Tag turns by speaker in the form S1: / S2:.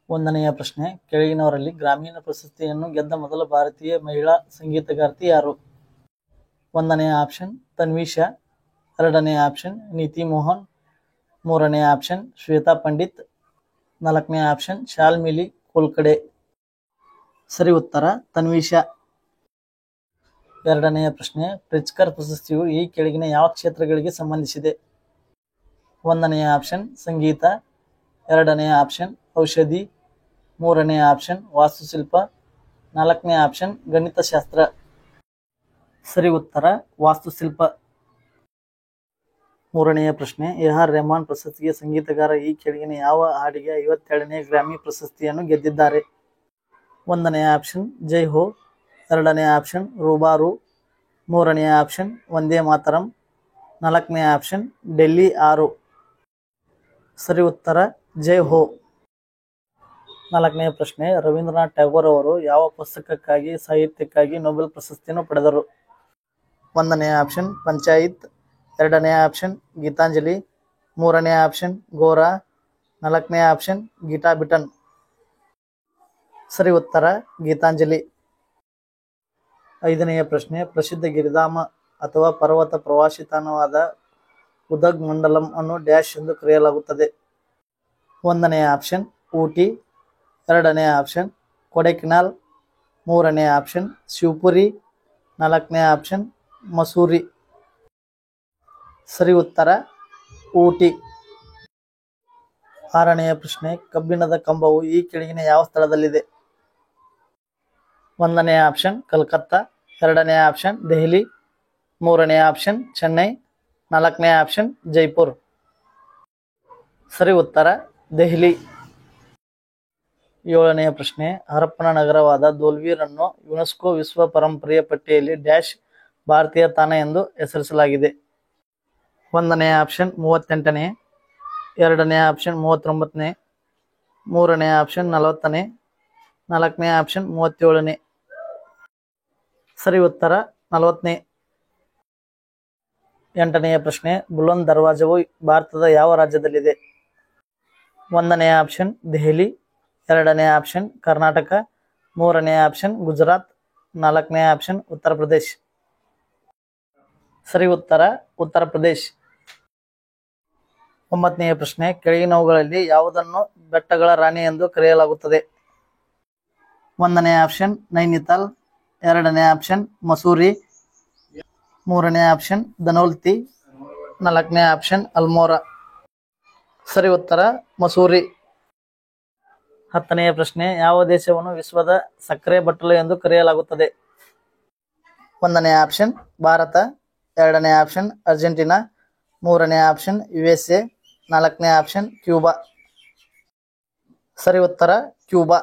S1: ಒಂದನೆಯ ಪ್ರಶ್ನೆ, ಕೆಳಗಿನವರಲ್ಲಿ ಗ್ರಾಮೀಣ ಪ್ರಶಸ್ತಿಯನ್ನು ಗೆದ್ದ ಮೊದಲ ಭಾರತೀಯ ಮಹಿಳಾ ಸಂಗೀತಗಾರ್ತಿ ಯಾರು? ಒಂದನೆಯ ಆಪ್ಷನ್ ತನ್ವಿಷಾ, ಎರಡನೆಯ ಆಪ್ಷನ್ ನೀತಿ ಮೋಹನ್, ಮೂರನೆಯ ಆಪ್ಷನ್ ಶ್ವೇತಾ ಪಂಡಿತ್, ನಾಲ್ಕನೆಯ ಆಪ್ಷನ್ ಶಾಲ್ಮಿಲಿ ಕೋಲ್ಕಡೆ. ಸರಿ ಉತ್ತರ ತನ್ವಿಷಾ. ಎರಡನೆಯ ಪ್ರಶ್ನೆ, ಪ್ರಿಟ್ಜ್ಕರ್ ಪ್ರಶಸ್ತಿಯು ಈ ಕೆಳಗಿನ ಯಾವ ಕ್ಷೇತ್ರಗಳಿಗೆ ಸಂಬಂಧಿಸಿದೆ? ಒಂದನೆಯ ಆಪ್ಷನ್ ಸಂಗೀತ, ಎರಡನೆಯ ಆಪ್ಷನ್ ಔಷಧಿ, ಮೂರನೆಯ ಆಪ್ಷನ್ ವಾಸ್ತುಶಿಲ್ಪ, ನಾಲ್ಕನೆಯ ಆಪ್ಷನ್ ಗಣಿತಶಾಸ್ತ್ರ. ಸರಿ ಉತ್ತರ ವಾಸ್ತುಶಿಲ್ಪ. ಮೂರನೆಯ ಪ್ರಶ್ನೆ, ಎ.ಆರ್. ರೆಹಮಾನ್ ಪ್ರಶಸ್ತಿಗೆ ಸಂಗೀತಗಾರ ಈ ಕೆಳಗಿನ ಯಾವ ಹಾಡಿಗೆ 57ನೇ ಗ್ರಾಮಿ ಪ್ರಶಸ್ತಿಯನ್ನು ಗೆದ್ದಿದ್ದಾರೆ? ಒಂದನೆಯ ಆಪ್ಷನ್ ಜೈ ಹೋ, ಎರಡನೆಯ ಆಪ್ಷನ್ ರೂಬಾರು, ಮೂರನೆಯ ಆಪ್ಷನ್ ವಂದೇ ಮಾತರಂ, ನಾಲ್ಕನೆಯ ಆಪ್ಷನ್ ಡೆಲ್ಲಿ 6. ಸರಿ ಉತ್ತರ ಜೈ ಹೋ. ನಾಲ್ಕನೆಯ ಪ್ರಶ್ನೆ, ರವೀಂದ್ರನಾಥ್ ಟ್ಯಾಗೋರ್ ಅವರು ಯಾವ ಪುಸ್ತಕಕ್ಕಾಗಿ ಸಾಹಿತ್ಯಕ್ಕಾಗಿ ನೊಬೆಲ್ ಪ್ರಶಸ್ತಿಯನ್ನು ಪಡೆದರು? ಒಂದನೆಯ ಆಪ್ಷನ್ ಪಂಚಾಯತ್, ಎರಡನೆಯ ಆಪ್ಷನ್ ಗೀತಾಂಜಲಿ, ಮೂರನೆಯ ಆಪ್ಷನ್ ಗೋರಾ, ನಾಲ್ಕನೆಯ ಆಪ್ಷನ್ ಗೀತಾ ಬಿಟನ್. ಸರಿ ಉತ್ತರ ಗೀತಾಂಜಲಿ. ಐದನೆಯ ಪ್ರಶ್ನೆ, ಪ್ರಸಿದ್ಧ ಗಿರಿಧಾಮ ಅಥವಾ ಪರ್ವತ ಪ್ರವಾಸಿ ತಾಣವಾದ ಉದಗ್ ಮಂಡಲಂ ಅನ್ನು ಡ್ಯಾಶ್ ಎಂದು ಕರೆಯಲಾಗುತ್ತದೆ? ಒಂದನೆಯ ಆಪ್ಷನ್ ಊಟಿ, ಎರಡನೆಯ ಆಪ್ಷನ್ ಕೊಡೈಕೆನಾಲ್, ಮೂರನೆಯ ಆಪ್ಷನ್ ಶಿವಪುರಿ, ನಾಲ್ಕನೆಯ ಆಪ್ಷನ್ ಮಸೂರಿ. ಸರಿ ಉತ್ತರ ಊಟಿ. ಆರನೆಯ ಪ್ರಶ್ನೆ, ಕಬ್ಬಿಣದ ಕಂಬವು ಈ ಕೆಳಗಿನ ಯಾವ ಸ್ಥಳದಲ್ಲಿದೆ? ಒಂದನೆಯ ಆಪ್ಷನ್ ಕಲ್ಕತ್ತಾ, ಎರಡನೆಯ ಆಪ್ಷನ್ ದೆಹಲಿ, ಮೂರನೆಯ ಆಪ್ಷನ್ ಚೆನ್ನೈ, ನಾಲ್ಕನೆಯ ಆಪ್ಷನ್ ಜೈಪುರ್. ಸರಿ ಉತ್ತರ ದೆಹಲಿ. ಏಳನೆಯ ಪ್ರಶ್ನೆ, ಹರಪ್ಪನ ನಗರವಾದ ಧೋಲ್ವೀರ್ ಅನ್ನು ಯುನೆಸ್ಕೋ ವಿಶ್ವ ಪರಂಪರೆಯ ಪಟ್ಟಿಯಲ್ಲಿ ಡ್ಯಾಶ್ ಭಾರತೀಯ ತಾಣ ಎಂದು ಹೆಸರಿಸಲಾಗಿದೆ? ಒಂದನೆಯ ಆಪ್ಷನ್ 38ನೇ, ಎರಡನೆಯ ಆಪ್ಷನ್ 39ನೇ, ಮೂರನೆಯ ಆಪ್ಷನ್ 40ನೇ, ನಾಲ್ಕನೆಯ ಆಪ್ಷನ್ 37ನೇ. ಸರಿ ಉತ್ತರ 40ನೇ. ಎಂಟನೆಯ ಪ್ರಶ್ನೆ, ಬುಲಂದ್ ದರ್ವಾಜವು ಭಾರತದ ಯಾವ ರಾಜ್ಯದಲ್ಲಿದೆ? ಒಂದನೆಯ ಆಪ್ಷನ್ ದೆಹಲಿ, ಎರಡನೆಯ ಆಪ್ಷನ್ ಕರ್ನಾಟಕ, ಮೂರನೆಯ ಆಪ್ಷನ್ ಗುಜರಾತ್, ನಾಲ್ಕನೆಯ ಆಪ್ಷನ್ ಉತ್ತರ ಪ್ರದೇಶ್. ಸರಿ ಉತ್ತರ ಉತ್ತರ ಪ್ರದೇಶ್. ಒಂಬತ್ತನೆಯ ಪ್ರಶ್ನೆ, ಕೆಳಗಿನವುಗಳಲ್ಲಿ ಯಾವುದನ್ನು ಬೆಟ್ಟಗಳ ರಾಣಿ ಎಂದು ಕರೆಯಲಾಗುತ್ತದೆ? ಒಂದನೆಯ ಆಪ್ಷನ್ ನೈನಿತಾಲ್, ಎರಡನೆಯ ಆಪ್ಷನ್ ಮಸೂರಿ, ಮೂರನೆಯ ಆಪ್ಷನ್ ಧನೌಲ್ತಿ, ನಾಲ್ಕನೆಯ ಆಪ್ಷನ್ ಅಲ್ಮೋರಾ. ಸರಿ ಉತ್ತರ ಮಸೂರಿ. ಹತ್ತನೆಯ ಪ್ರಶ್ನೆ, ಯಾವ ದೇಶವನ್ನು ವಿಶ್ವದ ಸಕ್ಕರೆ ಬಟ್ಟಲು ಎಂದು ಕರೆಯಲಾಗುತ್ತದೆ? ಒಂದನೆಯ ಆಪ್ಷನ್ ಭಾರತ, ಎರಡನೆಯ ಆಪ್ಷನ್ ಅರ್ಜೆಂಟೀನಾ, ಮೂರನೆಯ ಆಪ್ಷನ್ USA, ನಾಲ್ಕನೆಯ ಆಪ್ಷನ್ ಕ್ಯೂಬಾ. ಸರಿ ಉತ್ತರ ಕ್ಯೂಬಾ.